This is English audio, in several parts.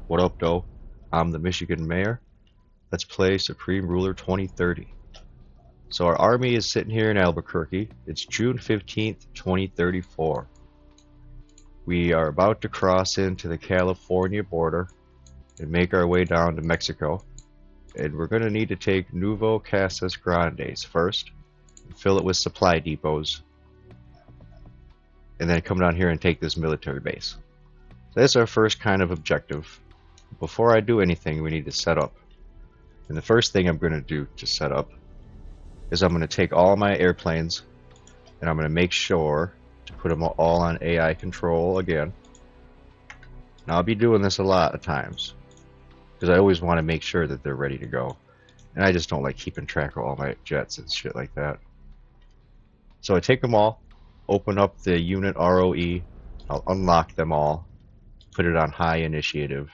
What up, though? I'm the Michigan Mayor. Let's play Supreme Ruler 2030. So our army is sitting here in Albuquerque. It's June 15th, 2034. We are about to cross into the California border and make our way down to Mexico. And we're going to need to take Nuevo Casas Grandes first, and fill it with supply depots, and then come down here and take this military base. So that's our first kind of objective. Before I do anything, we need to set up. And the first thing I'm going to do to set up is I'm going to take all my airplanes and I'm going to make sure to put them all on AI control again. Now I'll be doing this a lot of times because I always want to make sure that they're ready to go. And I just don't like keeping track of all my jets and shit like that. So I take them all, open up the unit ROE, I'll unlock them all, put it on high initiative.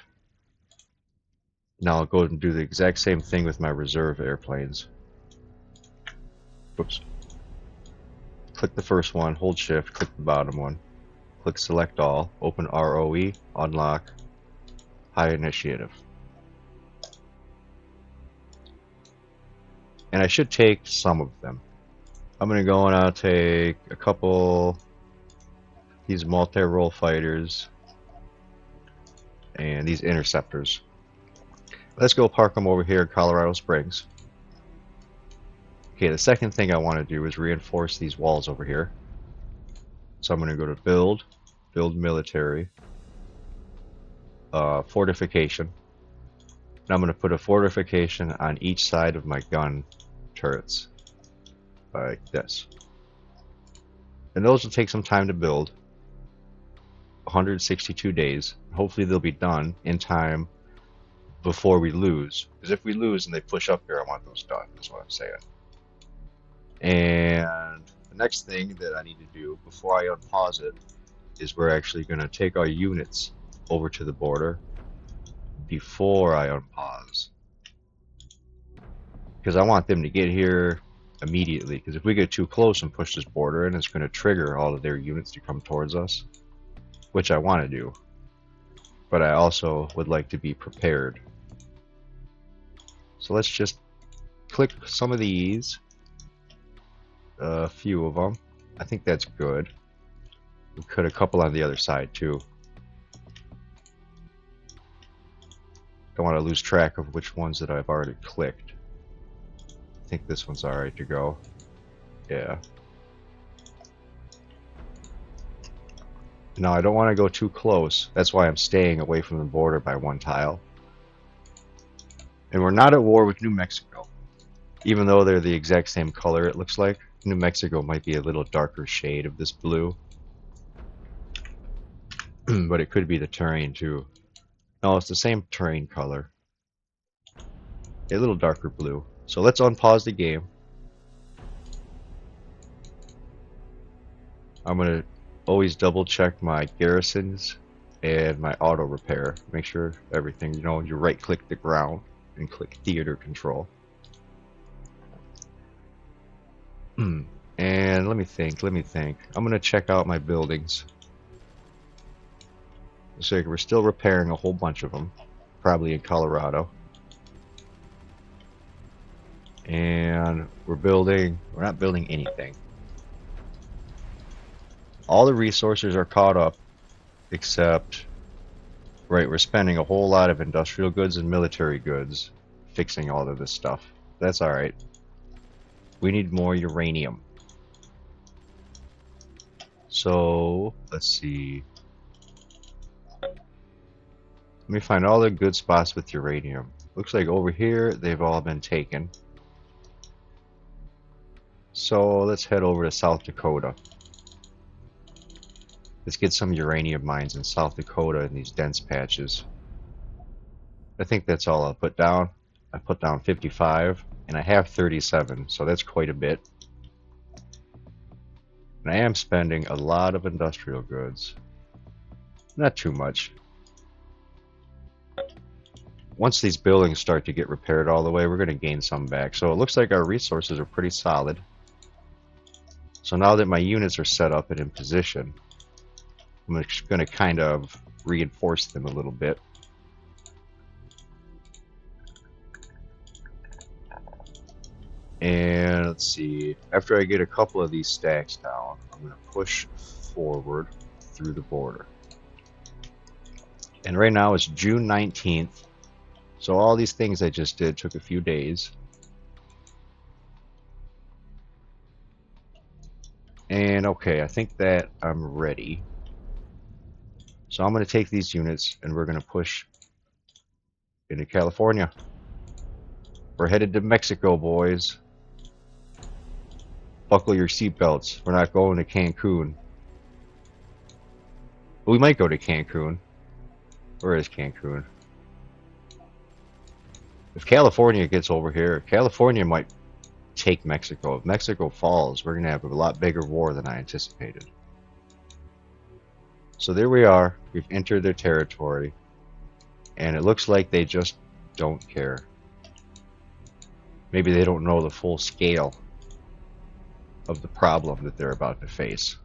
Now I'll go and do the exact same thing with my reserve airplanes. Whoops. Click the first one, hold shift, click the bottom one. Click select all, open ROE, unlock, high initiative. And I should take some of them. I'm going to go and I'll take a couple these multi-role fighters and these interceptors. Let's go park them over here in Colorado Springs. Okay, the second thing I want to do is reinforce these walls over here. So I'm going to go to build military, fortification. And I'm going to put a fortification on each side of my gun turrets, like this. And those will take some time to build, 162 days. Hopefully they'll be done in time before we lose. Because if we lose and they push up here, I want those done, is what I'm saying. And the next thing that I need to do before I unpause it is we're actually going to take our units over to the border before I unpause. Because I want them to get here immediately. Because if we get too close and push this border in, it's going to trigger all of their units to come towards us, which I want to do. But I also would like to be prepared. So let's just click some of these. A few of them. I think that's good. We could a couple on the other side too. Don't want to lose track of which ones that I've already clicked. I think this one's alright to go. Yeah. Now I don't want to go too close. That's why I'm staying away from the border by one tile. And we're not at war with New Mexico. Even though they're the exact same color, it looks like. New Mexico might be a little darker shade of this blue. But it could be the terrain too. No, it's the same terrain color. A little darker blue. So let's unpause the game. I'm going to always double check my garrisons and my auto repair. Make sure everything, you right click the ground and click theater control. And let me think. I'm gonna check out my buildings. So we're still repairing a whole bunch of them, probably in Colorado. And we're not building anything. All the resources are caught up, except, right, we're spending a whole lot of industrial goods and military goods fixing all of this stuff. That's alright. We need more uranium. So, let's see. Let me find all the good spots with uranium. Looks like over here, they've all been taken. So, let's head over to South Dakota. Let's get some uranium mines in South Dakota in these dense patches. I think that's all I'll put down. I put down 55, and I have 37, so that's quite a bit. And I am spending a lot of industrial goods. Not too much. Once these buildings start to get repaired all the way, we're going to gain some back. So it looks like our resources are pretty solid. So now that my units are set up and in position, I'm going to kind of reinforce them a little bit. And let's see, after I get a couple of these stacks down, I'm going to push forward through the border. And right now it's June 19th. So all these things I just did took a few days. And okay, I think that I'm ready. So I'm going to take these units and we're going to push into California. We're headed to Mexico, boys. Buckle your seatbelts. We're not going to Cancun. We might go to Cancun. Where is Cancun? If California gets over here, California might take Mexico. If Mexico falls, we're going to have a lot bigger war than I anticipated. So there we are. We've entered their territory. And it looks like they just don't care. Maybe they don't know the full scale of the problem that they're about to face.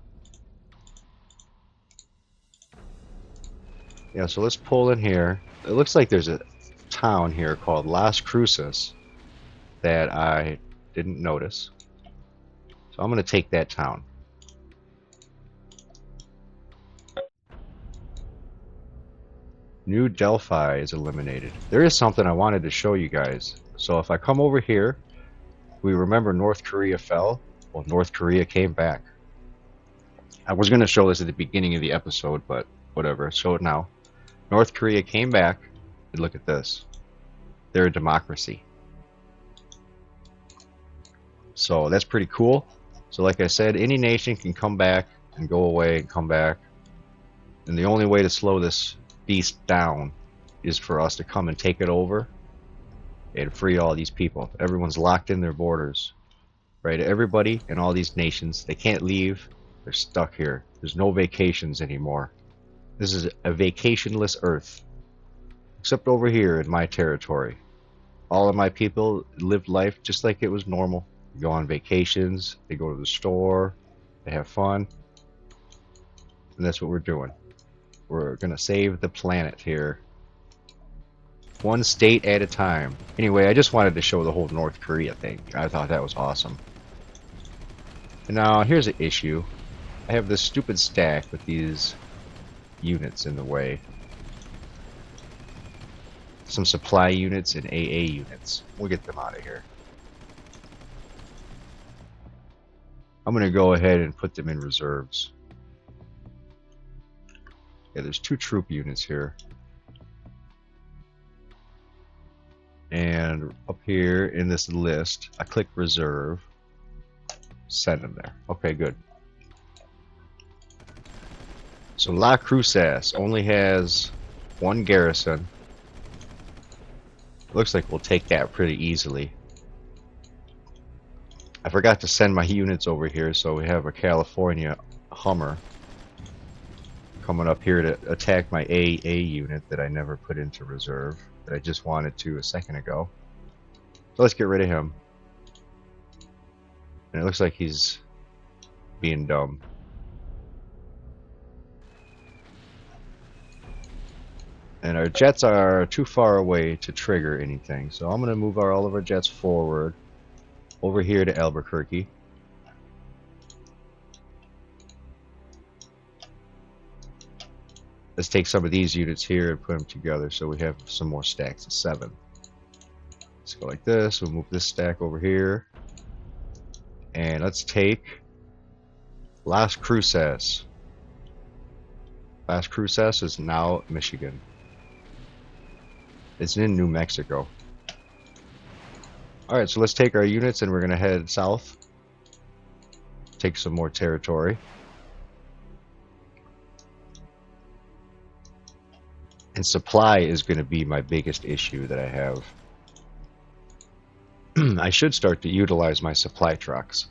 Yeah, so let's pull in here. It looks like there's a town here called Las Cruces that I didn't notice. So I'm going to take that town. New Delphi is eliminated. There is something I wanted to show you guys. So if I come over here, we remember North Korea fell. Well, North Korea came back. I was going to show this at the beginning of the episode, but whatever. Show it now. North Korea came back, and look at this. They're a democracy. So that's pretty cool. So like I said, any nation can come back and go away and come back. And the only way to slow this beast down is for us to come and take it over and free all these people. Everyone's locked in their borders. Right? Everybody in all these nations, they can't leave. They're stuck here. There's no vacations anymore. This is a vacationless Earth. Except over here in my territory. All of my people lived life just like it was normal. They go on vacations, they go to the store, they have fun. And that's what we're doing. We're going to save the planet here. One state at a time. Anyway, I just wanted to show the whole North Korea thing. I thought that was awesome. And now, here's an issue. I have this stupid stack with these units in the way. Some supply units and AA units. We'll get them out of here. I'm going to go ahead and put them in reserves. Yeah, there's 2 troop units here. And up here in this list, I click reserve. Send them there. Okay, good. So La Cruces only has 1 garrison. Looks like we'll take that pretty easily. I forgot to send my units over here, so we have a California Hummer coming up here to attack my AA unit that I never put into reserve, that I just wanted to a second ago. So let's get rid of him. And it looks like he's being dumb. And our jets are too far away to trigger anything, so I'm going to move all of our jets forward over here to Albuquerque. Let's take some of these units here and put them together so we have some more stacks of 7. Let's go like this. We'll move this stack over here. And let's take Las Cruces. Las Cruces is now Michigan. It's in New Mexico. Alright, so let's take our units and we're going to head south. Take some more territory. And supply is going to be my biggest issue that I have. I should start to utilize my supply trucks.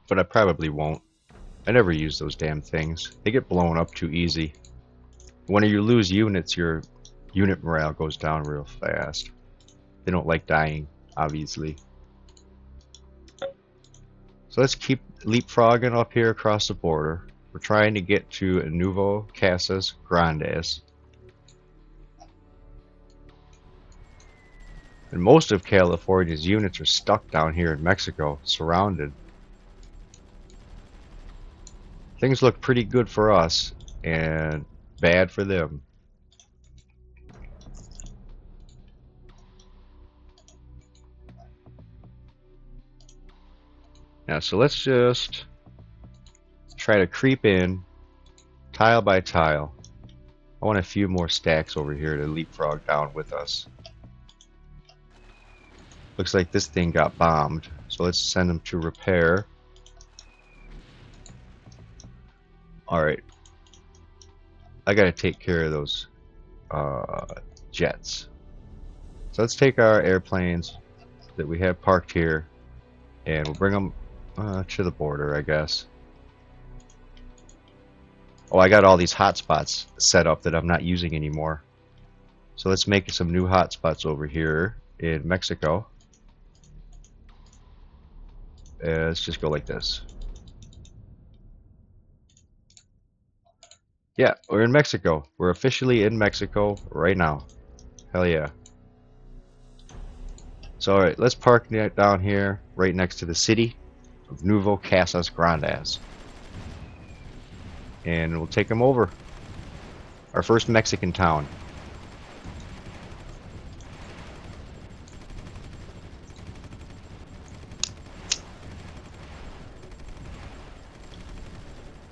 But I probably won't. I never use those damn things. They get blown up too easy. When you lose units, your unit morale goes down real fast. They don't like dying, obviously. So let's keep leapfrogging up here across the border. We're trying to get to Nuevo Casas Grandes. And most of California's units are stuck down here in Mexico, surrounded. Things look pretty good for us and bad for them. Now, so let's just try to creep in tile by tile. I want a few more stacks over here to leapfrog down with us. Looks like this thing got bombed, so let's send them to repair. Alright. I gotta take care of those jets. So let's take our airplanes that we have parked here and we'll bring them to the border, I guess. Oh, I got all these hotspots set up that I'm not using anymore. So let's make some new hotspots over here in Mexico. Let's just go like this. Yeah, we're in Mexico. We're officially in Mexico right now. Hell yeah. So alright, let's park down here right next to the city of Nuevo Casas Grandes. And we'll take them over. Our first Mexican town.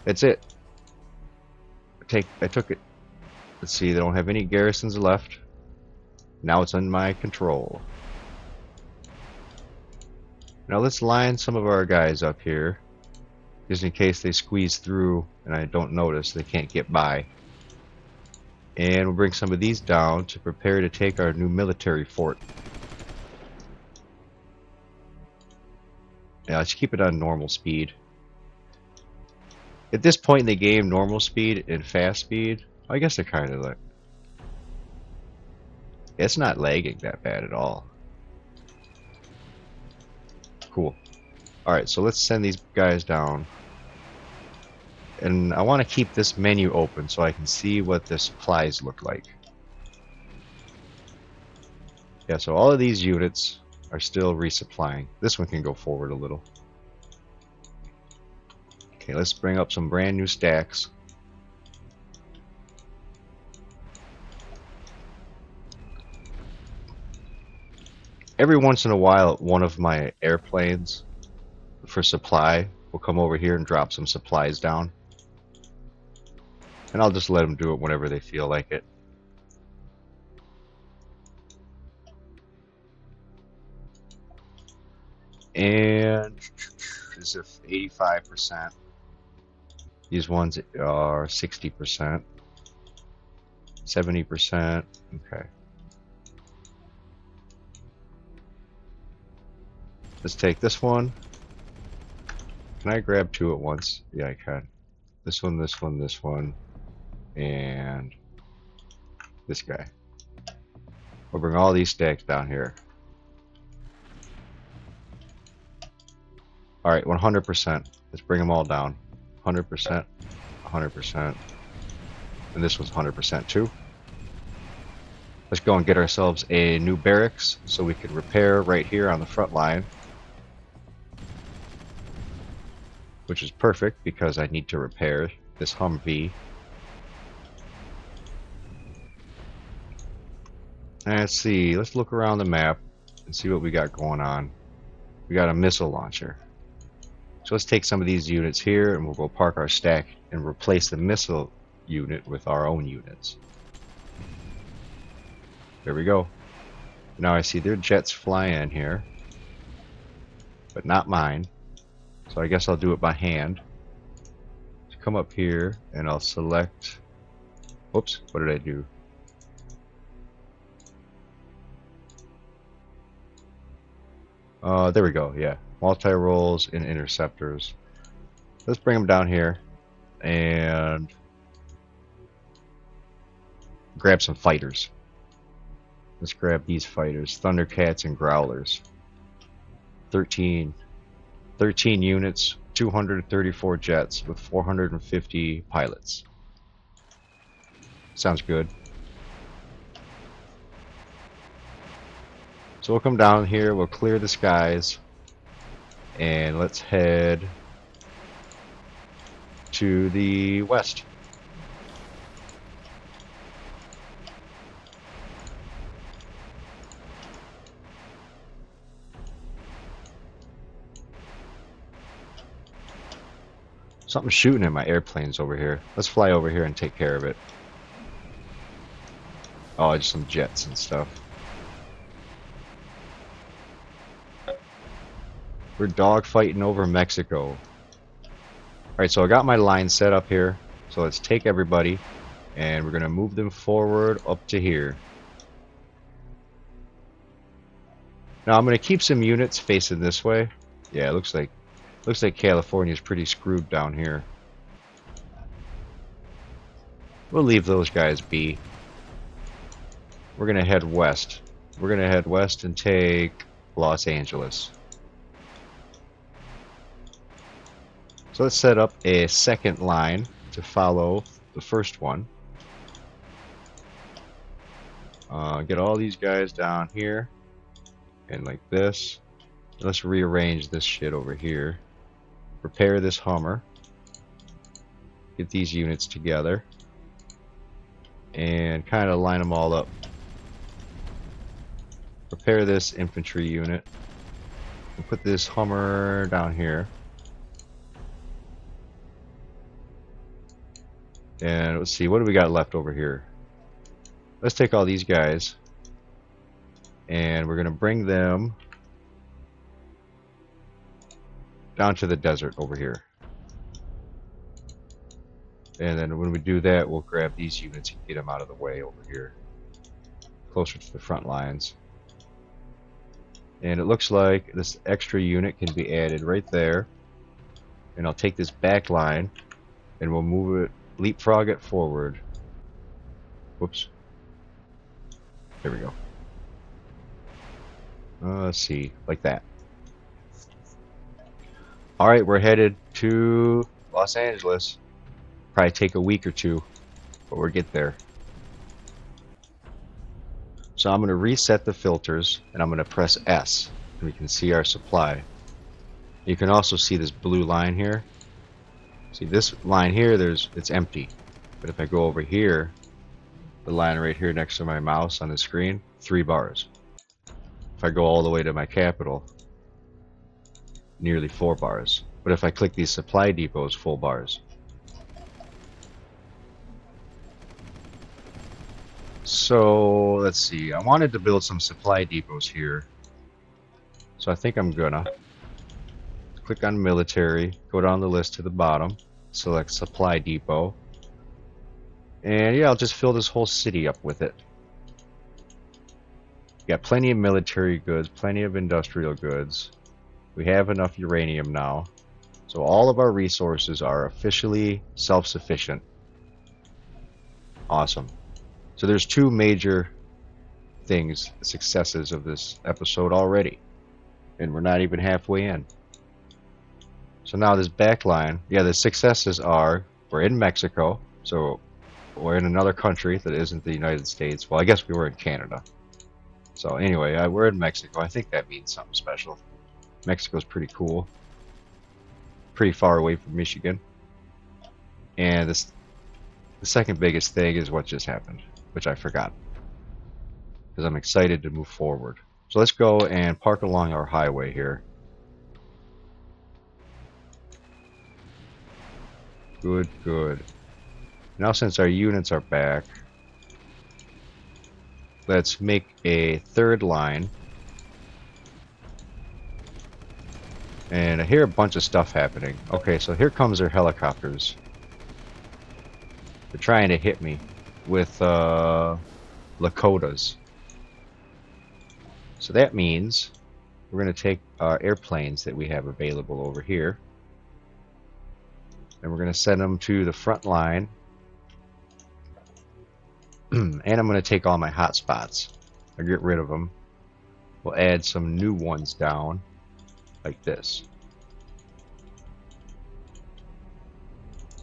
That's it. I took it. Let's see, they don't have any garrisons left. Now it's in my control. Now let's line some of our guys up here, just in case they squeeze through and I don't notice, they can't get by. And we'll bring some of these down to prepare to take our new military fort. Yeah, let's keep it on normal speed. At this point in the game, normal speed and fast speed, I guess they're kind of like... It's not lagging that bad at all. Cool. Alright, so let's send these guys down. And I want to keep this menu open so I can see what the supplies look like. Yeah, so all of these units are still resupplying. This one can go forward a little. Okay, let's bring up some brand new stacks. Every once in a while, one of my airplanes for supply will come over here and drop some supplies down. And I'll just let them do it whenever they feel like it. And this is 85%. These ones are 60%. 70%. Okay. Let's take this one. Can I grab two at once? Yeah, I can. This one, this one, this one, and this guy. We'll bring all these stacks down here. Alright, 100%. Let's bring them all down. 100%, 100%. And this one's 100% too. Let's go and get ourselves a new barracks so we can repair right here on the front line. Which is perfect because I need to repair this Humvee. Let's see, let's look around the map and see what we got going on. We got a missile launcher. So let's take some of these units here and we'll go park our stack and replace the missile unit with our own units. There we go. Now I see their jets fly in here, but not mine. So I guess I'll do it by hand. Come up here and I'll select... Oops, what did I do? There we go, yeah. Multi-rolls and interceptors. Let's bring them down here and grab some fighters. Let's grab these fighters, Thundercats and Growlers. 13 units, 234 jets with 450 pilots. Sounds good. So So we'll come down here, we'll clear the skies, and let's head to the west. Something's shooting at my airplanes over here. Let's fly over here and take care of it. Oh, just some jets and stuff. We're dogfighting over Mexico. Alright, so I got my line set up here. So let's take everybody, and we're going to move them forward up to here. Now I'm going to keep some units facing this way. Yeah, it looks like California is pretty screwed down here. We'll leave those guys be. We're going to head west. We're going to head west and take Los Angeles. So let's set up a second line to follow the first one. Get all these guys down here and like this. Let's rearrange this shit over here. Prepare this Hummer. Get these units together and kind of line them all up. Prepare this infantry unit. We'll put this Hummer down here. And let's see, what do we got left over here? Let's take all these guys and we're going to bring them down to the desert over here. And then when we do that, we'll grab these units and get them out of the way over here, closer to the front lines. And it looks like this extra unit can be added right there. And I'll take this back line and we'll move it, leapfrog it forward. Whoops. There we go. Let's see, like that. Alright, we're headed to Los Angeles. Probably take a week or two, but we'll get there. So I'm going to reset the filters, and I'm going to press S, and we can see our supply. You can also see this blue line here. See this line here, it's empty. But if I go over here, the line right here next to my mouse on the screen, 3 bars. If I go all the way to my capital, nearly 4 bars. But if I click these supply depots, full bars. So let's see, I wanted to build some supply depots here. So I think I'm gonna click on military, go down the list to the bottom, select supply depot. And yeah, I'll just fill this whole city up with it. Got plenty of military goods, plenty of industrial goods. We have enough uranium now. So all of our resources are officially self-sufficient. Awesome. So there's 2 major things, successes of this episode already. And we're not even halfway in. So now this back line, yeah, the successes are, we're in Mexico, so we're in another country that isn't the United States. Well, I guess we were in Canada. So anyway, we're in Mexico. I think that means something special. Mexico's pretty cool. Pretty far away from Michigan. And the second biggest thing is what just happened, which I forgot. Because I'm excited to move forward. So let's go and park along our highway here. Good, good. Now since our units are back, let's make a third line. And I hear a bunch of stuff happening. Okay, so here comes their helicopters. They're trying to hit me with Lakotas. So that means we're going to take our airplanes that we have available over here. And we're going to send them to the front line. And I'm going to take all my hotspots. I'll get rid of them. We'll add some new ones down. Like this.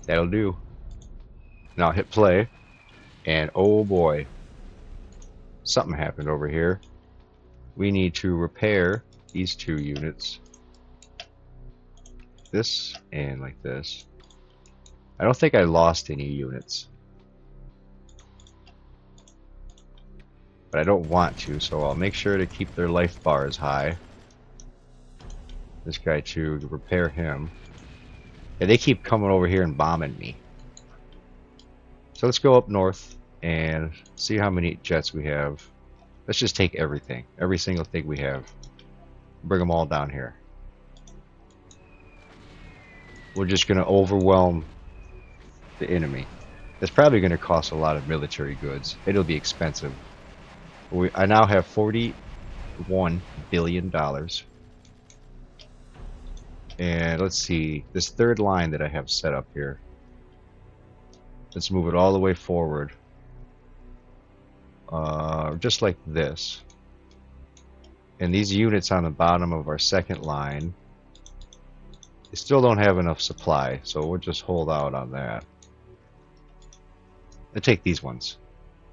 That'll do. Now hit play. And oh boy. Something happened over here. we need to repair these 2 units. This and like this. I don't think I lost any units. But I don't want to, so I'll make sure to keep their life bars high. This guy too, to repair him. Yeah, they keep coming over here and bombing me. So let's go up north and see how many jets we have. Let's just take everything. Every single thing we have. Bring them all down here. We're just going to overwhelm the enemy. It's probably going to cost a lot of military goods. It'll be expensive. I now have $41 billion. And let's see, this third line that I have set up here. Let's move it all the way forward. Just like this. And these units on the bottom of our second line, they still don't have enough supply, so we'll just hold out on that. Let's take these ones.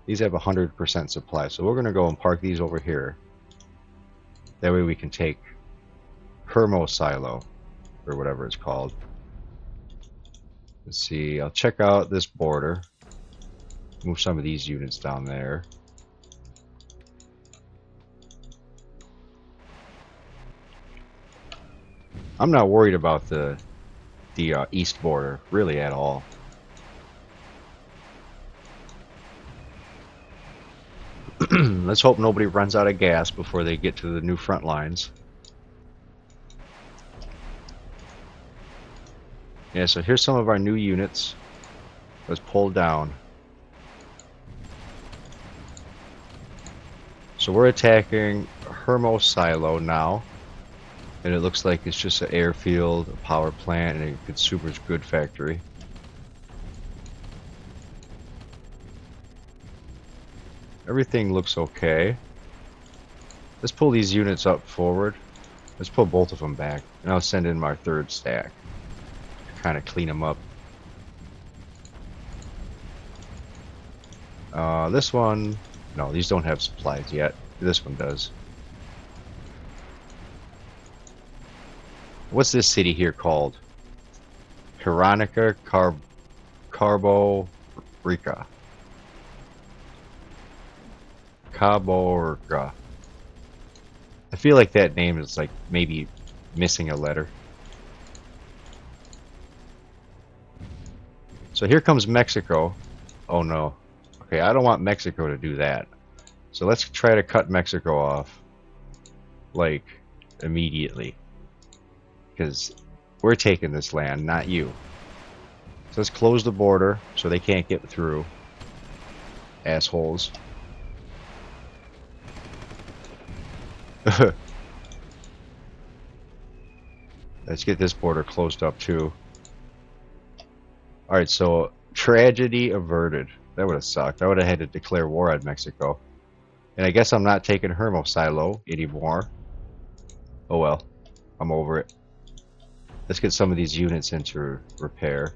These have 100% supply, so we're going to go and park these over here. That way we can take Hermo Silo, or whatever it's called. Let's see, I'll check out this border. Move some of these units down there. I'm not worried about the east border, really, at all. Let's hope nobody runs out of gas before they get to the new front lines. Yeah, so here's some of our new units. Let's pull down. So we're attacking Hermo Silo now. And it looks like it's just an airfield, a power plant, and a consumer goods factory. Everything looks okay. Let's pull these units up forward. Let's pull both of them back. And I'll send in my third stack. Kind of clean them up. This one... No, these don't have supplies yet. This one does. What's this city here called? Hironica Cabo Rica. Caborca. I feel like that name is like maybe missing a letter. So here comes Mexico. Oh no. Okay, I don't want Mexico to do that. So let's try to cut Mexico off. Like, immediately. Because we're taking this land, not you. So let's close the border so they can't get through. Assholes. Let's get this border closed up too. Alright, so tragedy averted. That would have sucked. I would have had to declare war on Mexico. And I guess I'm not taking Hermo Silo anymore. Oh well. I'm over it. Let's get some of these units into repair.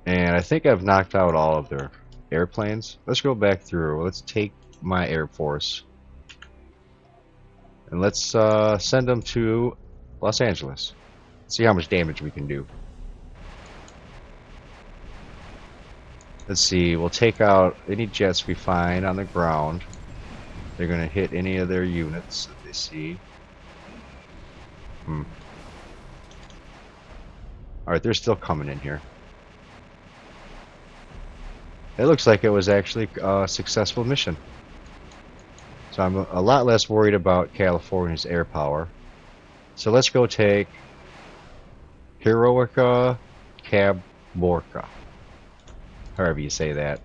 And I think I've knocked out all of their airplanes. Let's go back through. Let's take my Air Force. And let's send them to Los Angeles. See how much damage we can do. Let's see, we'll take out any jets we find on the ground. They're going to hit any of their units that they see. Alright, they're still coming in here. It looks like it was actually a successful mission. So I'm a lot less worried about California's air power. So let's go take Heroica Caborca. However you say that.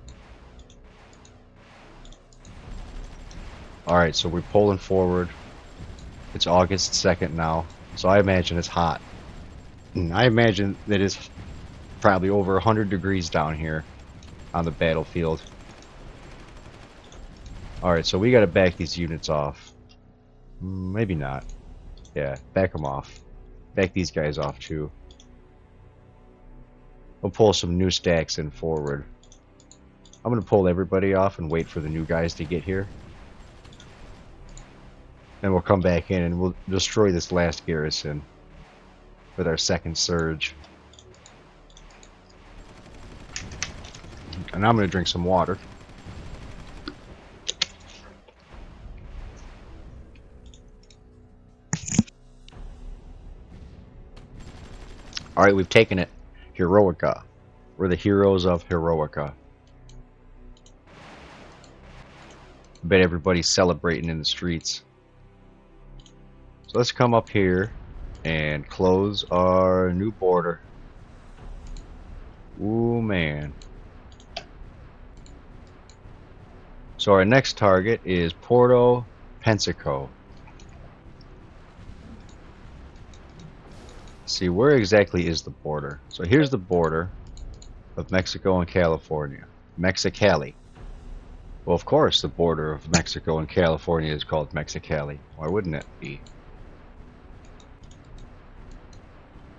Alright, so we're pulling forward. It's August 2nd now, so I imagine it's hot. I imagine that it's probably over 100 degrees down here on the battlefield. Alright, so we gotta back these units off. Maybe not. Yeah, back them off. Back these guys off too. We'll pull some new stacks in forward. I'm gonna pull everybody off and wait for the new guys to get here. and we'll come back in and we'll destroy this last garrison with our second surge. And I'm going to drink some water. Alright, we've taken it. Heroica. We're the heroes of Heroica. I bet everybody's celebrating in the streets. So let's come up here and close our new border. Ooh, man. So our next target is Puerto Pensacola. See, where exactly is the border? So here's the border of Mexico and California. Mexicali. Well, of course, the border of Mexico and California is called Mexicali. Why wouldn't it be?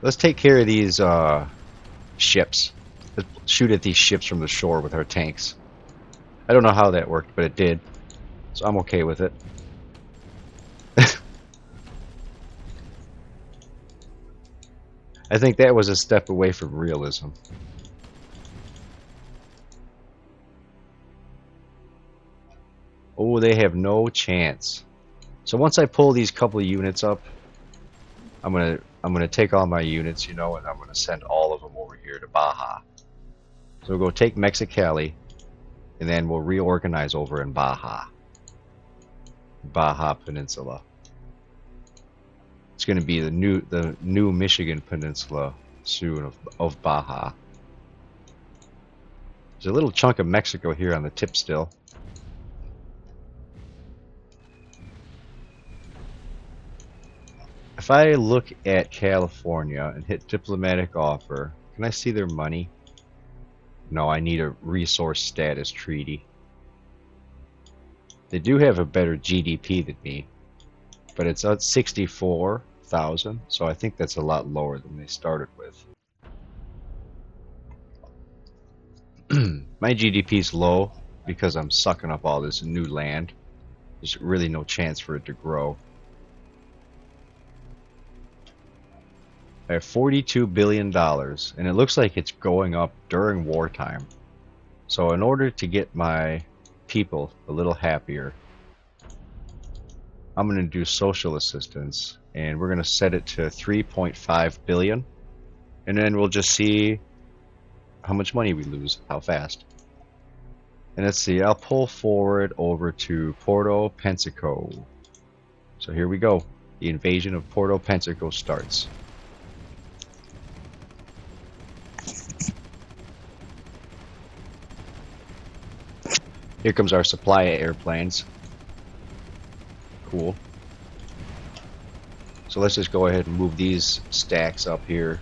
Let's take care of these ships. Let's shoot at these ships from the shore with our tanks. I don't know how that worked, but it did. So I'm okay with it. I think that was a step away from realism. Oh, they have no chance. So once I pull these couple of units up, I'm gonna take all my units, you know, and I'm gonna send all of them over here to Baja. So we'll go take Mexicali, and then we'll reorganize over in Baja. Baja Peninsula. It's gonna be the new Michigan Peninsula soon of Baja. There's a little chunk of Mexico here on the tip still. If I look at California and hit diplomatic offer, can I see their money? No, I need a resource status treaty. They do have a better GDP than me, but it's at 64,000, so I think that's a lot lower than they started with. My GDP is low because I'm sucking up all this new land. There's really no chance for it to grow. I have $42 billion, and it looks like it's going up during wartime. So in order to get my people a little happier, I'm going to do social assistance, and we're going to set it to 3.5 billion, and then we'll just see how much money we lose, how fast. And let's see, I'll pull forward over to Puerto Pensacola. So here we go. The invasion of Puerto Pensacola starts. Here comes our supply airplanes. Cool. So let's just go ahead and move these stacks up here,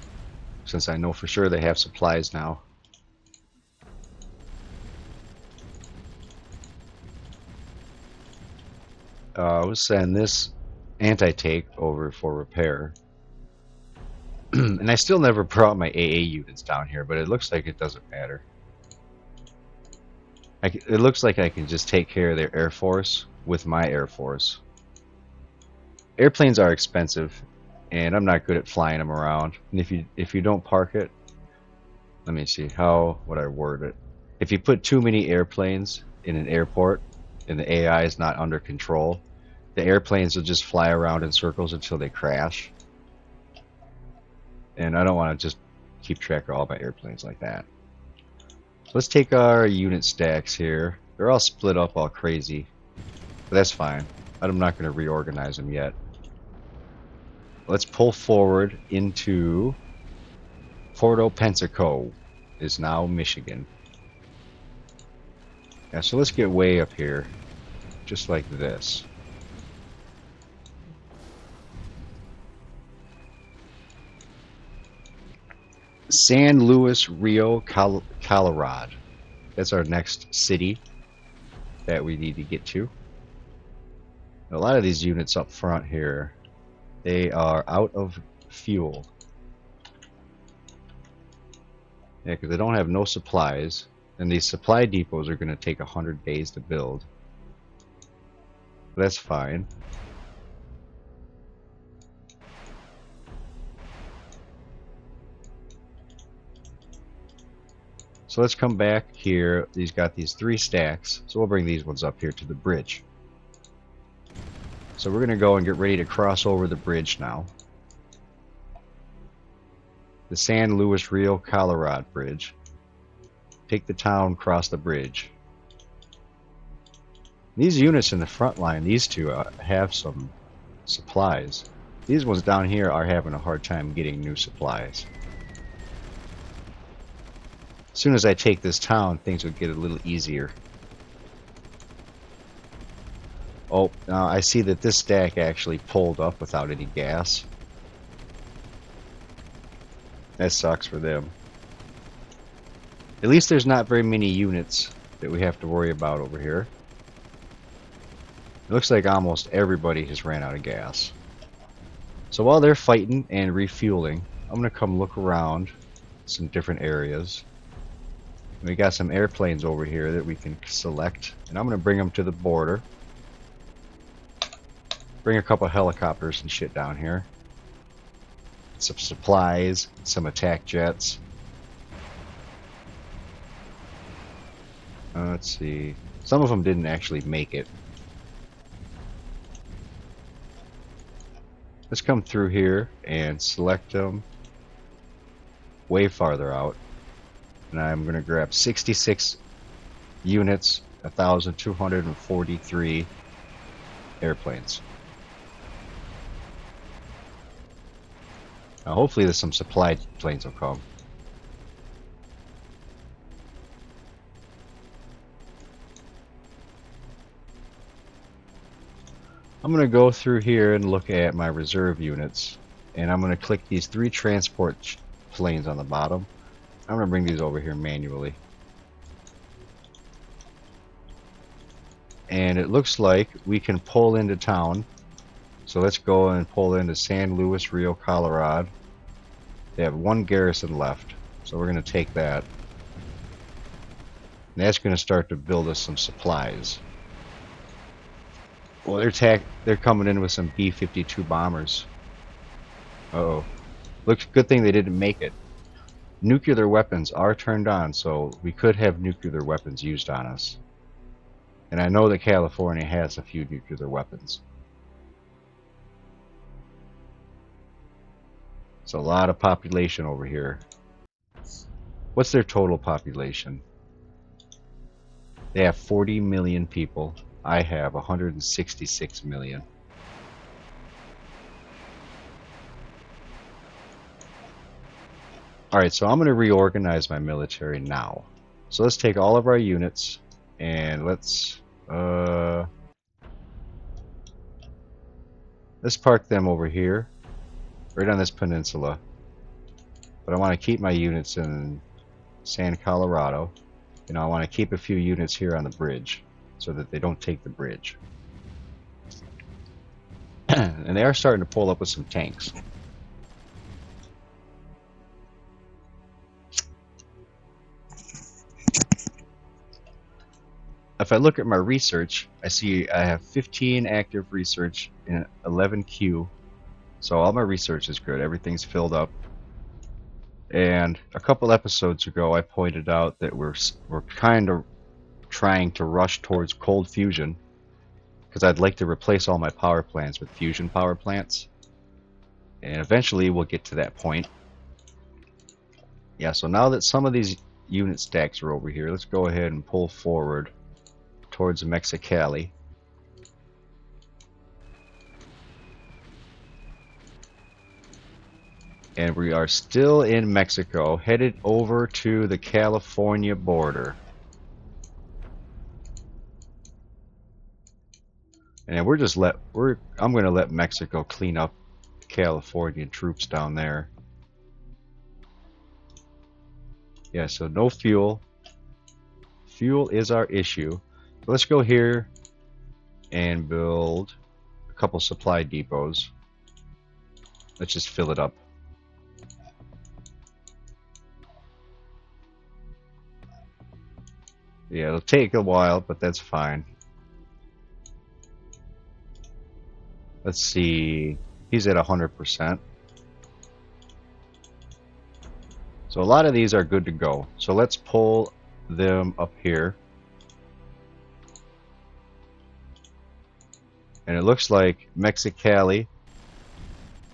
since I know for sure they have supplies now. We'll send this anti-tank over for repair. And I still never brought my AA units down here, but it looks like it doesn't matter. It looks like I can just take care of their Air Force with my Air Force. Airplanes are expensive, and I'm not good at flying them around. And if you don't park it, let me see, how would I word it? If you put too many airplanes in an airport and the AI is not under control, the airplanes will just fly around in circles until they crash. And I don't want to just keep track of all my airplanes like that. Let's take our unit stacks here. They're all split up all crazy, but that's fine. I'm not going to reorganize them yet. Let's pull forward into Puerto Pensacola. Is now Michigan. Yeah, so let's get way up here, just like this. San Luis Rio Colorado. That's our next city that we need to get to. A lot of these units up front here, they are out of fuel. Yeah, because they don't have no supplies, and these supply depots are going to take 100 days to build. That's fine. So let's come back here. These got these 3 stacks, so we'll bring these ones up here to the bridge. So we're gonna go and get ready to cross over the bridge now. The San Luis Rio Colorado Bridge. Take the town, cross the bridge. These units in the front line, these two have some supplies. These ones down here are having a hard time getting new supplies. As soon as I take this town, things will get a little easier. Oh, now I see that this stack actually pulled up without any gas. That sucks for them. At least there's not very many units that we have to worry about over here. It looks like almost everybody has ran out of gas. So while they're fighting and refueling, I'm going to come look around some different areas. We got some airplanes over here that we can select, and I'm going to bring them to the border. Bring a couple helicopters and shit down here. Some supplies, some attack jets. Let's see. Some of them didn't actually make it. Let's come through here and select them way farther out. And I'm going to grab 66 units, 1,243 airplanes. Now hopefully there's some supply planes will come. I'm going to go through here and look at my reserve units, and I'm going to click these 3 transport planes on the bottom. I'm going to bring these over here manually. And it looks like we can pull into town. So let's go and pull into San Luis Rio Colorado. They have 1 garrison left, so we're going to take that. And that's going to start to build us some supplies. Well, they're coming in with some B-52 bombers. Uh-oh. Looks good thing they didn't make it. Nuclear weapons are turned on, so we could have nuclear weapons used on us. And I know that California has a few nuclear weapons. It's a lot of population over here. What's their total population? They have 40 million people. I have 166 million. Alright, so I'm going to reorganize my military now. So let's take all of our units and let's park them over here, right on this peninsula. But I want to keep my units in San Colorado. You know, I want to keep a few units here on the bridge so that they don't take the bridge. And they are starting to pull up with some tanks. If I look at my research, I see I have 15 active research in 11 queue. So all my research is good. Everything's filled up. And a couple episodes ago, I pointed out that we're kind of trying to rush towards cold fusion because I'd like to replace all my power plants with fusion power plants. And eventually we'll get to that point. Yeah, so now that some of these unit stacks are over here, let's go ahead and pull forward towards Mexicali. And we are still in Mexico, headed over to the California border. And I'm going to let Mexico clean up Californian troops down there. Yeah, so no fuel. Fuel is our issue. Let's go here and build a couple supply depots. Let's just fill it up. Yeah, it'll take a while, but that's fine. Let's see. He's at 100%. So a lot of these are good to go. So let's pull them up here. And it looks like Mexicali,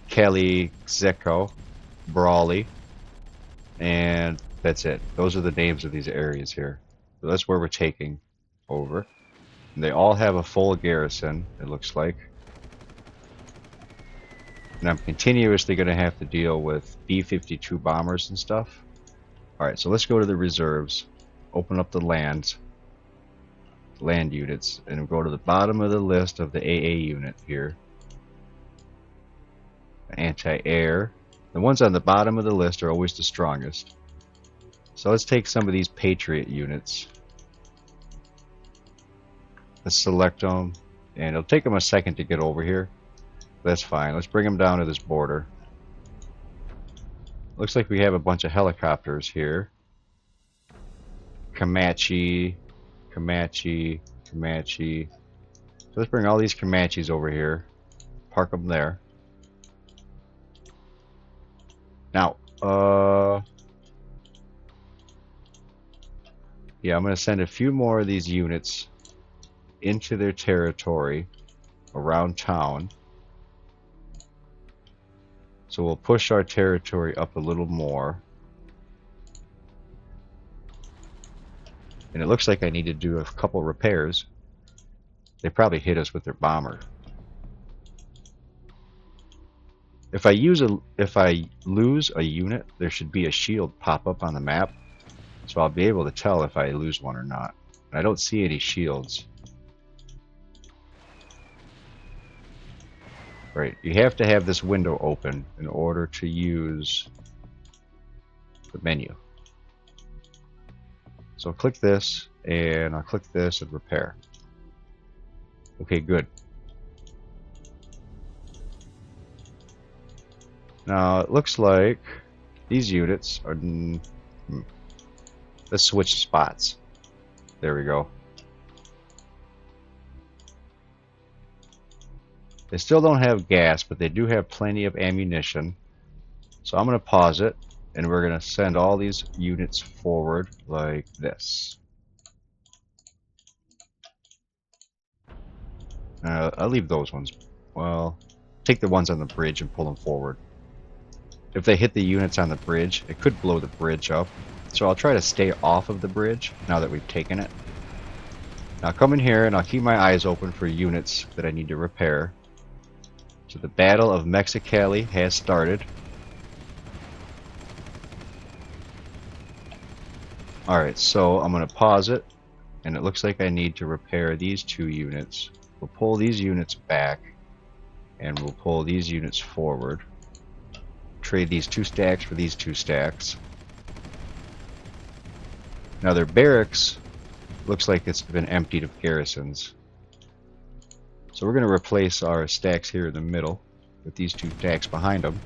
Calixico, Brawley, and that's it. Those are the names of these areas here. So that's where we're taking over. And they all have a full garrison, it looks like. And I'm continuously going to have to deal with B-52 bombers and stuff. Alright, so let's go to the reserves. Open up the land units, and go to the bottom of the list of the AA unit here. Anti-air. The ones on the bottom of the list are always the strongest. So let's take some of these Patriot units. Let's select them, and it'll take them a second to get over here. That's fine. Let's bring them down to this border. Looks like we have a bunch of helicopters here. Comanche. So let's bring all these Comanches over here. Park them there. Now, yeah, I'm going to send a few more of these units into their territory around town. So we'll push our territory up a little more. And it looks like I need to do a couple repairs. They probably hit us with their bomber. If I lose a unit, there should be a shield pop up on the map. So I'll be able to tell if I lose one or not. I don't see any shields. Right, you have to have this window open in order to use the menu. So I'll click this, and I'll click this and repair. Okay, good. Now it looks like these units are... Let's switch spots. There we go. They still don't have gas, but they do have plenty of ammunition. So I'm going to pause it, and we're going to send all these units forward like this. I'll leave those ones. Well, take the ones on the bridge and pull them forward. If they hit the units on the bridge, it could blow the bridge up. So I'll try to stay off of the bridge now that we've taken it. Now come in here, and I'll keep my eyes open for units that I need to repair. So the Battle of Mexicali has started. Alright, so I'm going to pause it, and it looks like I need to repair these two units. We'll pull these units back, and we'll pull these units forward. Trade these 2 stacks for these 2 stacks. Now their barracks looks like it's been emptied of garrisons. So we're going to replace our stacks here in the middle with these 2 stacks behind them.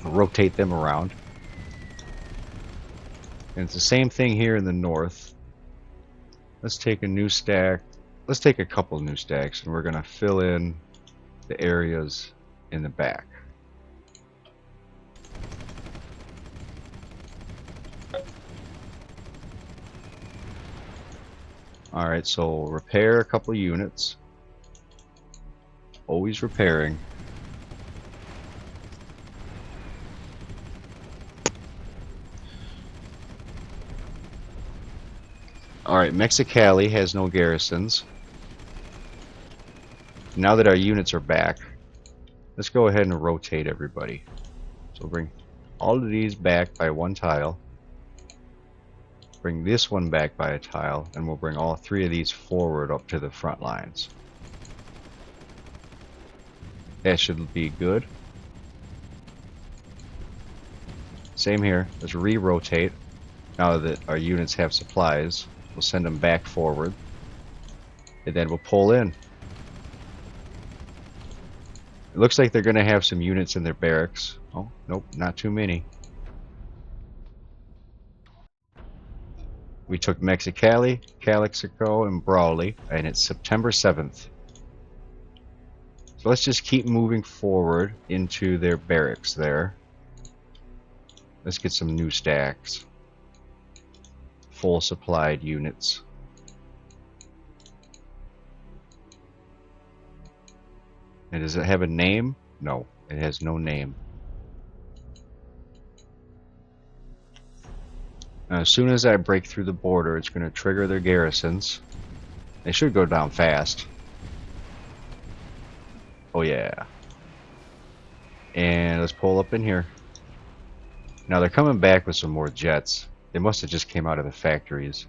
We'll rotate them around. And it's the same thing here in the north. Let's take a new stack. Let's take a couple new stacks, and we're going to fill in the areas in the back. Alright, so repair a couple units. Always repairing. Alright, Mexicali has no garrisons. Now that our units are back, let's go ahead and rotate everybody. So bring all of these back by 1 tile. Bring this one back by a tile, and we'll bring all 3 of these forward up to the front lines. That should be good. Same here. Let's re-rotate. Now that our units have supplies, we'll send them back forward, and then we'll pull in. It looks like they're going to have some units in their barracks. Oh, nope, not too many. We took Mexicali, Calixico, and Brawley, and it's September 7th. So let's just keep moving forward into their barracks there. Let's get some new stacks. Full supplied units. And does it have a name? No, it has no name. Now, as soon as I break through the border, it's going to trigger their garrisons. They should go down fast. Oh yeah. And let's pull up in here. Now they're coming back with some more jets. They must have just came out of the factories.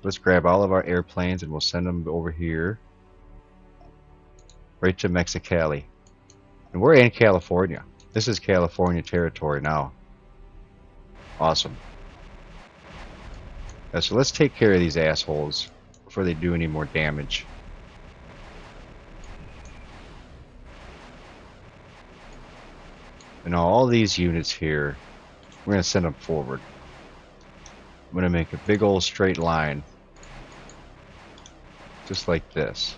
Let's grab all of our airplanes and we'll send them over here. Right to Mexicali. And we're in California. This is California territory now. Awesome. So let's take care of these assholes before they do any more damage. And now all these units here, we're going to send them forward. I'm going to make a big old straight line. Just like this.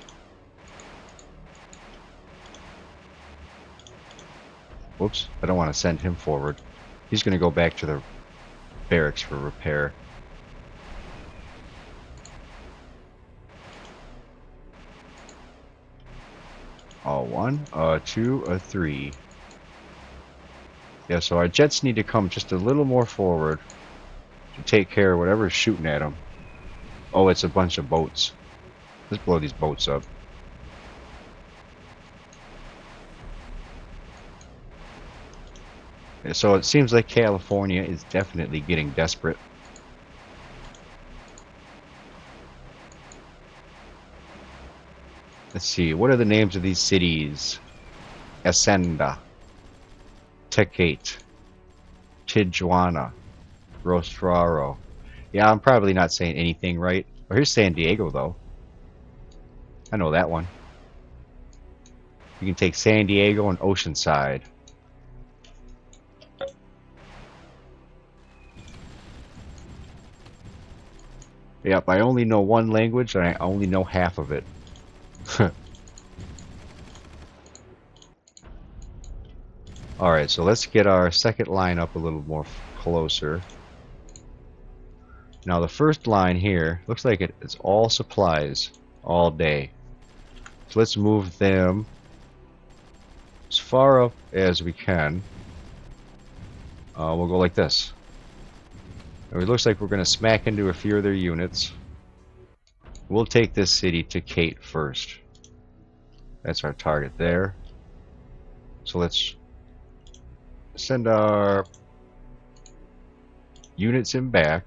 Whoops, I don't want to send him forward. He's going to go back to the barracks for repair. One, two, three. Yeah, so our jets need to come just a little more forward to take care of whatever's shooting at them. Oh, it's a bunch of boats. Let's blow these boats up. So it seems like California is definitely getting desperate. Let's see, what are the names of these cities? Hacienda, Tecate, Tijuana, Rosararo. Yeah, I'm probably not saying anything right. Oh, here's San Diego, though. I know that one. You can take San Diego and Oceanside. Yep, I only know one language, and I only know half of it. Alright, so let's get our second line up a little more closer. Now the first line here, looks like it's all supplies all day. So let's move them as far up as we can. We'll go like this. And it looks like we're going to smack into a few of their units. We'll take this city to Kate first. That's our target there. So let's send our units in back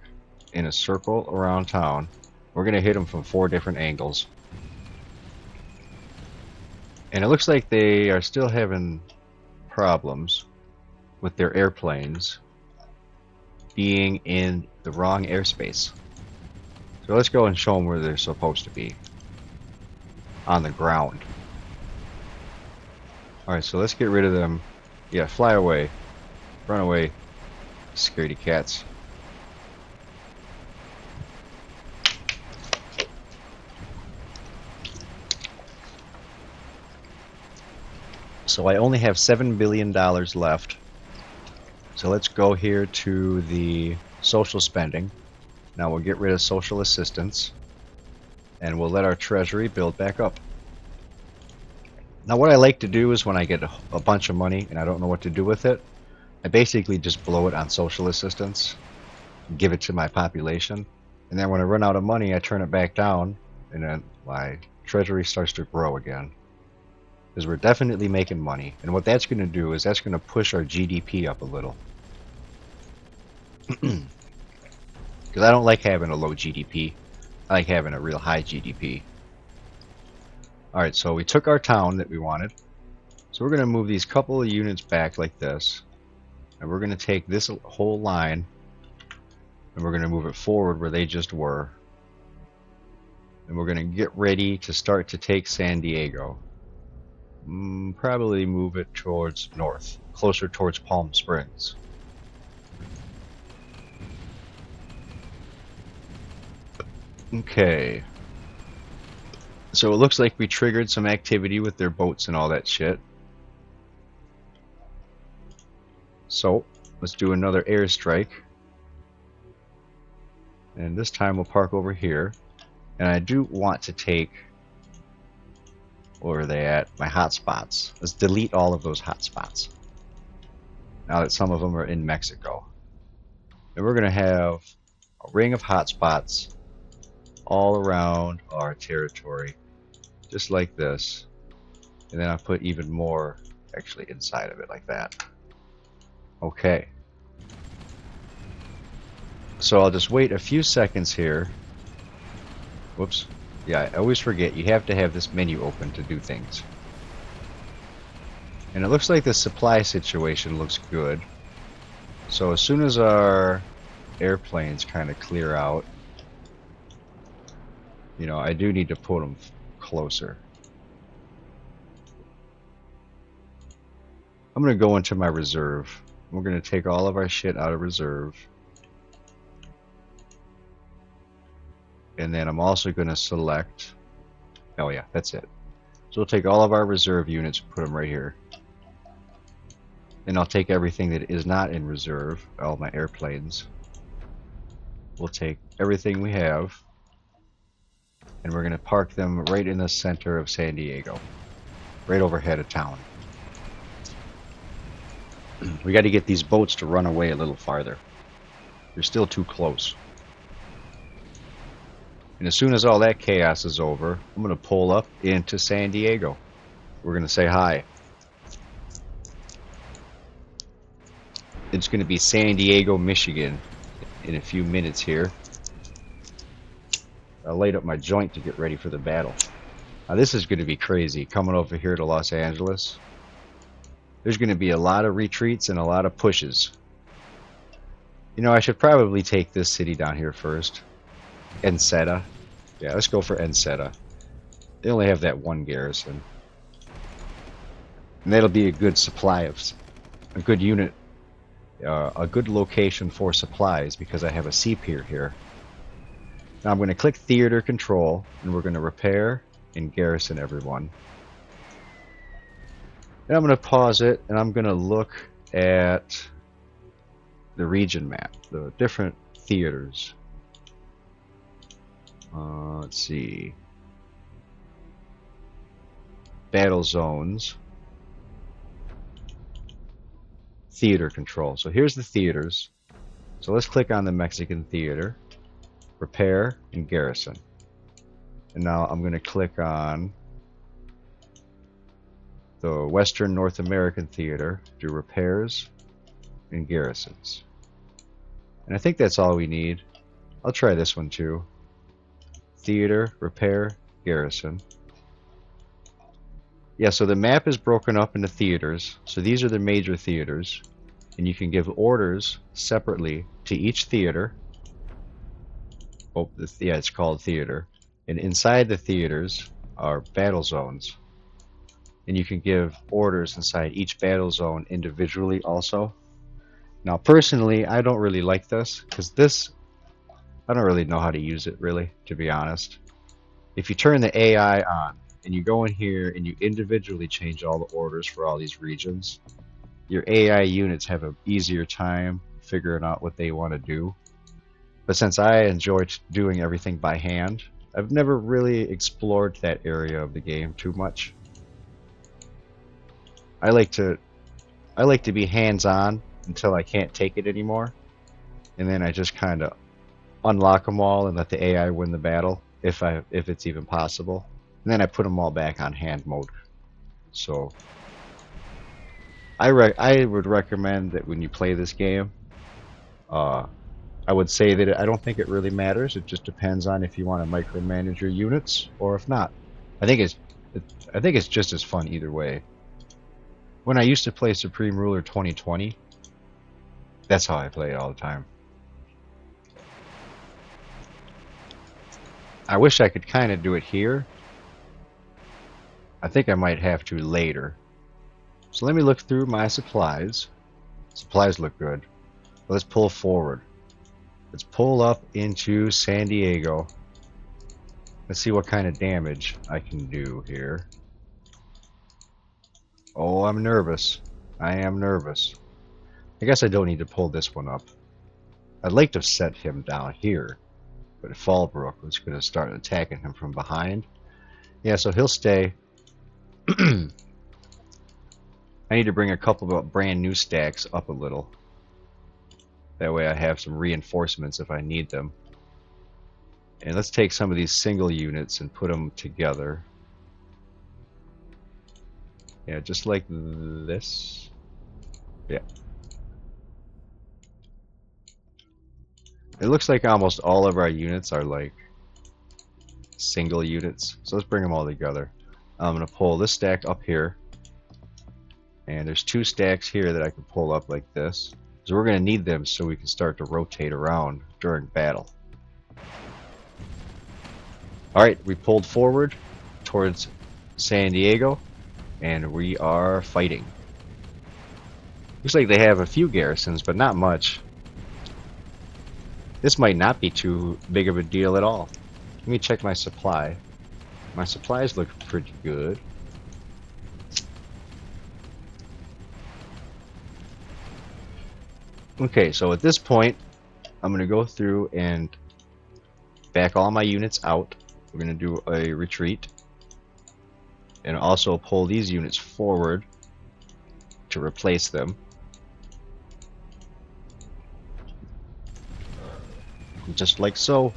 in a circle around town. We're going to hit them from 4 different angles. And it looks like they are still having problems with their airplanes being in the wrong airspace. So let's go and show them where they're supposed to be. On the ground. Alright, so let's get rid of them. Yeah, fly away. Run away. Scaredy cats. So I only have $7 billion left. So let's go here to the social spending. Now we'll get rid of social assistance. And we'll let our treasury build back up. Now what I like to do is when I get a bunch of money and I don't know what to do with it, I basically just blow it on social assistance, give it to my population, and then when I run out of money I turn it back down and then my treasury starts to grow again. Because we're definitely making money, and what that's going to do is that's going to push our GDP up a little. Because I don't like having a low GDP, I like having a real high GDP. Alright, so we took our town that we wanted. So we're going to move these couple of units back like this. And we're going to take this whole line and we're going to move it forward where they just were. And we're going to get ready to start to take San Diego. Probably move it towards north, closer towards Palm Springs. Okay. So it looks like we triggered some activity with their boats and all that shit. So Let's do another airstrike. And this time we'll park over here. And I do want to take, where are they at? My hotspots. Let's delete all of those hotspots. Now that some of them are in Mexico. And we're going to have a ring of hotspots all around our territory. Just like this. And then I'll put even more actually inside of it like that. Okay. So I'll just wait a few seconds here. Whoops. Yeah, I always forget you have to have this menu open to do things. And it looks like the supply situation looks good. So as soon as our airplanes kind of clear out, you know, I do need to put them closer. I'm going to go into my reserve. We're going to take all of our shit out of reserve. And then I'm also going to select, oh yeah, that's it. So we'll take all of our reserve units and put them right here. And I'll take everything that is not in reserve, all my airplanes. We'll take everything we have, and we're going to park them right in the center of San Diego, right overhead of town. We got to get these boats to run away a little farther. They're still too close. And as soon as all that chaos is over, I'm going to pull up into San Diego. We're going to say hi. It's going to be San Diego, Michigan in a few minutes here. I laid up my joint to get ready for the battle. Now this is going to be crazy, coming over here to Los Angeles. There's going to be a lot of retreats and a lot of pushes. You know, I should probably take this city down here first. Enseta. Yeah, let's go for Enseta. They only have that one garrison. And that'll be a good supply of, a good unit, a good location for supplies because I have a sea pier here. Now I'm going to click theater control and we're going to repair and garrison everyone. And I'm going to pause it and I'm going to look at the region map, the different theaters. Let's see. Battle zones. Theater control. So here's the theaters. So let's click on the Mexican theater. Repair and garrison. And now I'm going to click on the Western North American theater. Do repairs and garrisons. And I think that's all we need. I'll try this one too. Theater, repair, garrison. Yeah, so the map is broken up into theaters. So these are the major theaters. And you can give orders separately to each theater. Oh, yeah, it's called theater. And inside the theaters are battle zones. And you can give orders inside each battle zone individually also. Now, personally, I don't really like this because this, I don't really know how to use it, really, to be honest. If you turn the AI on and you go in here and you individually change all the orders for all these regions, your AI units have an easier time figuring out what they want to do. But since I enjoy doing everything by hand, I've never really explored that area of the game too much. I like to be hands-on until I can't take it anymore, and then I just kind of unlock them all and let the AI win the battle if it's even possible. And then I put them all back on hand mode. So I would recommend that when you play this game, I would say that I don't think it really matters. It just depends on if you want to micromanage your units or if not. I think it's just as fun either way. When I used to play Supreme Ruler 2020, that's how I played all the time. I wish I could kind of do it here. I think I might have to later. So let me look through my supplies. Supplies look good. Let's pull forward. Let's pull up into San Diego. Let's see what kind of damage I can do here. Oh, I'm nervous. I am nervous. I guess I don't need to pull this one up. I'd like to set him down here, but Fallbrook was going to start attacking him from behind. Yeah, so he'll stay. I need to bring a couple of brand new stacks up a little. That way I have some reinforcements if I need them. And let's take some of these single units and put them together. Yeah, just like this. Yeah. It looks like almost all of our units are like single units. So let's bring them all together. I'm going to pull this stack up here. And there's two stacks here that I can pull up like this. So we're going to need them so we can start to rotate around during battle. Alright, we pulled forward towards San Diego. And we are fighting. Looks like they have a few garrisons, but not much. This might not be too big of a deal at all. Let me check my supply. My supplies look pretty good. Okay, so at this point, I'm going to go through and back all my units out. We're going to do a retreat. And also pull these units forward to replace them. Just like so.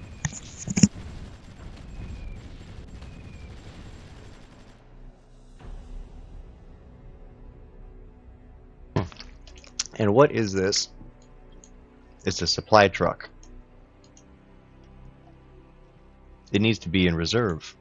And what is this? It's a supply truck. It needs to be in reserve.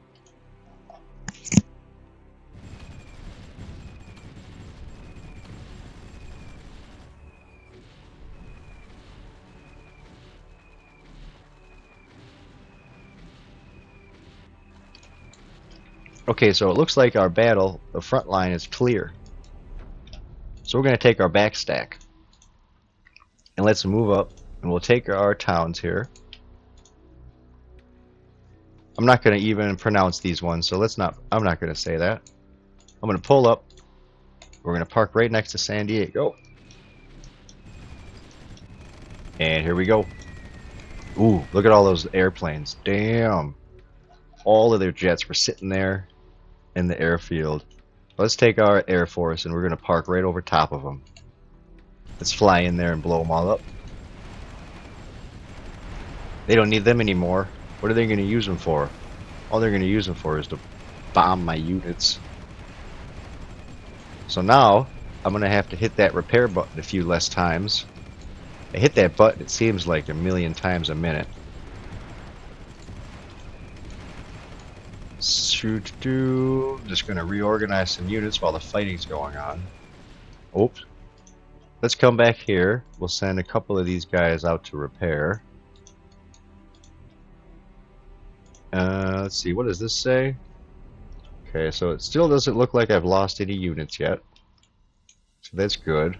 Okay, so it looks like our battle, the front line is clear. So we're going to take our back stack. And let's move up. And we'll take our towns here. I'm not going to even pronounce these ones, so I'm not going to say that. I'm going to pull up. We're going to park right next to San Diego. And here we go. Ooh, look at all those airplanes. Damn. All of their jets were sitting there in the airfield. Let's take our Air Force and we're going to park right over top of them. Let's fly in there and blow them all up. They don't need them anymore. What are they going to use them for? All they're going to use them for is to bomb my units. So now, I'm going to have to hit that repair button a few less times. I hit that button, it seems like a million times a minute. I'm just going to reorganize some units while the fighting's going on. Oops. Let's come back here. We'll send a couple of these guys out to repair. Let's see, what does this say? Okay, so it still doesn't look like I've lost any units yet. So that's good.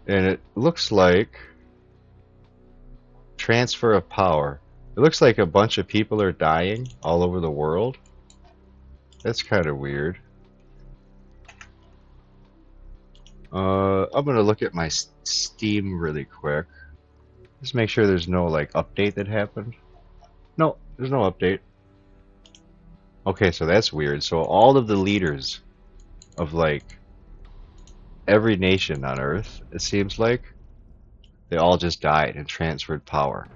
And it looks like transfer of power. It looks like a bunch of people are dying all over the world. That's kind of weird. I'm gonna look at my Steam really quick. Just make sure there's no like update that happened. No, there's no update. Okay, so that's weird. So all of the leaders of like every nation on Earth, it seems like, they all just died and transferred power.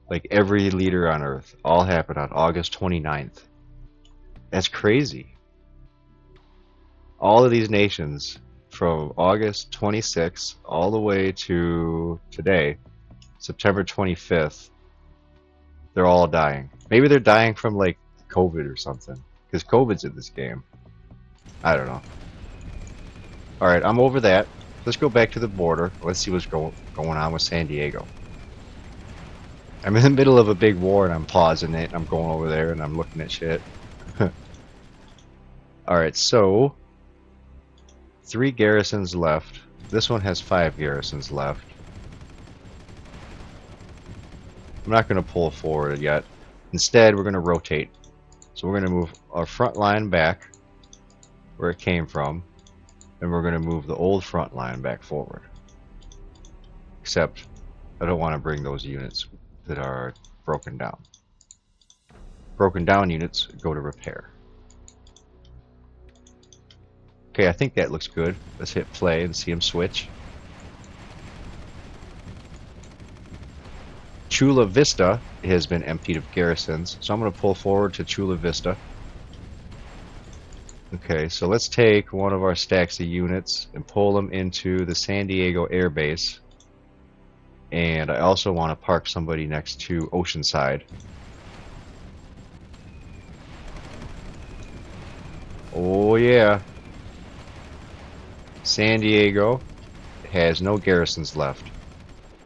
Like every leader on Earth, all happened on August 29th. That's crazy. All of these nations from August 26th all the way to today, September 25th, they're all dying. Maybe they're dying from like COVID or something, because COVID's in this game. I don't know. Alright, I'm over that. Let's go back to the border. Let's see what's going on with San Diego. I'm in the middle of a big war and I'm pausing it. I'm going over there and I'm looking at shit. Alright, so 3 garrisons left. This one has 5 garrisons left. I'm not going to pull forward yet. Instead, we're going to rotate. So we're going to move our front line back. where it came from, and we're going to move the old front line back forward. Except, I don't want to bring those units that are broken down. Broken down units go to repair. Okay, I think that looks good. Let's hit play and see them switch. Chula Vista has been emptied of garrisons, so I'm going to pull forward to Chula Vista. Okay, so let's take one of our stacks of units and pull them into the San Diego Air Base. And I also want to park somebody next to Oceanside. Oh yeah. San Diego has no garrisons left.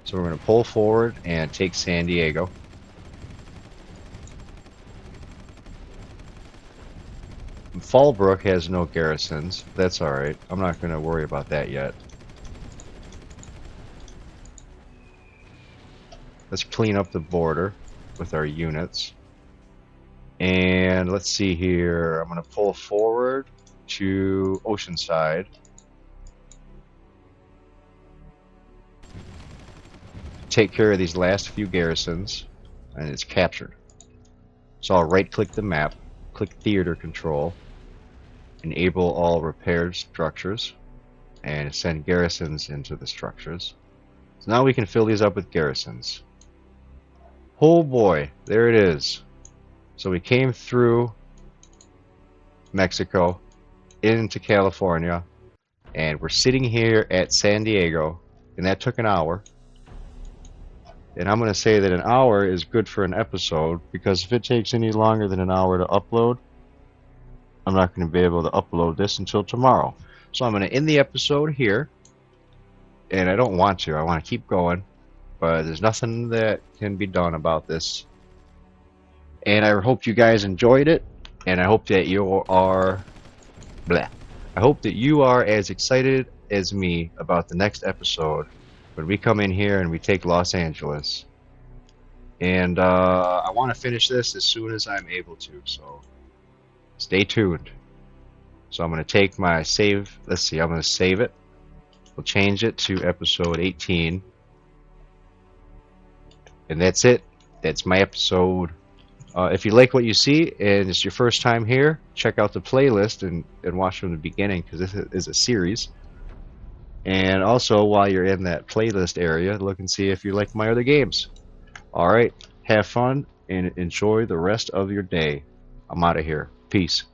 So we're going to pull forward and take San Diego. Fallbrook has no garrisons. That's alright. I'm not going to worry about that yet. Let's clean up the border with our units. And let's see here. I'm going to pull forward to Oceanside. Take care of these last few garrisons, and it's captured. So I'll right click the map, click theater control, enable all repaired structures, and send garrisons into the structures. So now we can fill these up with garrisons. Oh boy, there it is. So we came through Mexico into California, and we're sitting here at San Diego, and that took an hour. And I'm going to say that an hour is good for an episode, because if it takes any longer than an hour to upload, I'm not going to be able to upload this until tomorrow. So I'm going to end the episode here, and I don't want to. I want to keep going, but there's nothing that can be done about this. And I hope you guys enjoyed it, and I hope that you are I hope that you are as excited as me about the next episode when we come in here and we take Los Angeles. And I want to finish this as soon as I'm able to, so stay tuned. So I'm going to take my save. Let's see, I'm going to save it. We'll change it to episode 18. And that's it. That's my episode. If you like what you see and it's your first time here, check out the playlist and watch from the beginning, because this is a series. And also, while you're in that playlist area, look and see if you like my other games. Alright, have fun and enjoy the rest of your day. I'm out of here. Peace.